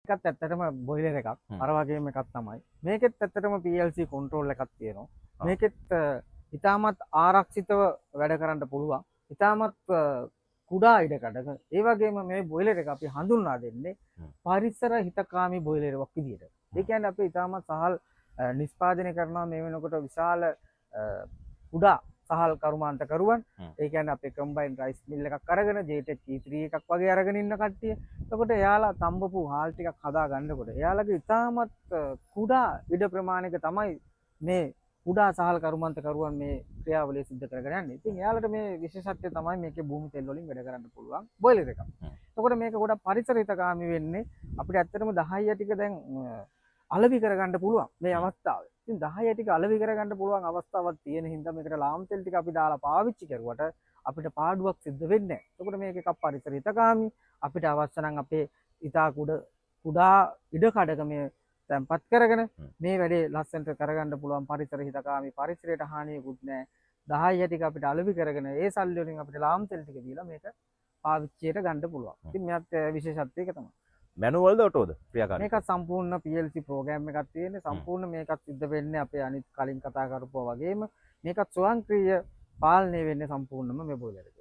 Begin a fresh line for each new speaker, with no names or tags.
එකත් ඇත්තටම බොයිලර් එකක්. අර වගේම එකක් තමයි. මේකෙත් ඇත්තටම PLC කන්ට්‍රෝල් එකක් තියෙනවා. මේකෙත් ඉතාමත් ආරක්ෂිතව වැඩ කරන්න පුළුවන්. ඉතාමත් කුඩා ඉඩකඩක. ඒ වගේම මේ බොයිලර් එක අපි හඳුන්වා දෙන්නේ පරිසර හිතකාමී බොයිලර් එකක් විදියට. ඒ කියන්නේ අපි ඉතාමත් සහල් නිෂ්පාදනය කරනවා මේ වෙනකොට විශාල කුඩා සහල් කරුමාන්තකරුවන්. ඒ කියන්නේ අපේ කම්බයින් රයිස් මිල් එකක් අරගෙන JTech E3 එකක් වගේ අරගෙන ඉන්න කට්ටිය. එතකොට එයාලා තඹපු හාල් ටිකක් හදා ගන්නකොට එයාලගේ ඉතාමත් කුඩා ඉඩ ප්‍රමාණයක තමයි මේ කුඩා සහල් කරුමාන්තකරුවන් මේ ක්‍රියාවලිය සිදු කරගෙන යන්නේ. ඉතින් එයාලට මේ විශේෂත්වය තමයි මේකේ භූමි තෙල් වලින් වැඩ කරන්න පුළුවන් බොයිලර් එකක්. එතකොට මේක ගොඩක් පරිසර හිතකාමී වෙන්නේ අපිට ඇත්තටම 10 ටික දැන් අලෙවි කරගන්න පුළුවන් මේ අවස්ථාවේ. ඉතින් 10 ටික අලෙවි කරගන්න පුළුවන් අවස්ථාවක් තියෙන හින්දා මේකට ලාම් තෙල් ටික අපි දාලා පාවිච්චි කරුවට අපිට පාඩුවක් සිද්ධ වෙන්නේ නැහැ. එතකොට මේක එකක් පරිසර හිතකාමී අපිට අවශ්‍ය නම් අපේ ඉතා කුඩා ඉඩ කඩක මේ තැන්පත් කරගෙන මේ වැඩේ ලස්සනට කරගන්න පුළුවන් පරිසර හිතකාමී පරිසරයට හානියකුත් නැහැ. 10 ටික අපිට අලෙවි කරගෙන ඒ සල්ලි වලින් අපිට ලාම් තෙල් ටික දීලා මේක පාවිච්චියට ගන්න පුළුවන්. ඉතින් මෙයත් විශේෂත්වය ඒක තමයි.
මැනුවල්ද ඔටෝද ක්‍රියාකාරී?
මේක සම්පූර්ණ PLC ප්‍රෝග්‍රෑම් එකක් තියෙන්නේ. සම්පූර්ණ මේකත් සිද්ධ වෙන්නේ අපේ අනිත් කලින් කතා කරපුවා වගේම මේකත් ස්වයංක්‍රීය පාලනය වෙන්නේ සම්පූර්ණයෙන්ම මේ බොයිලර් එක.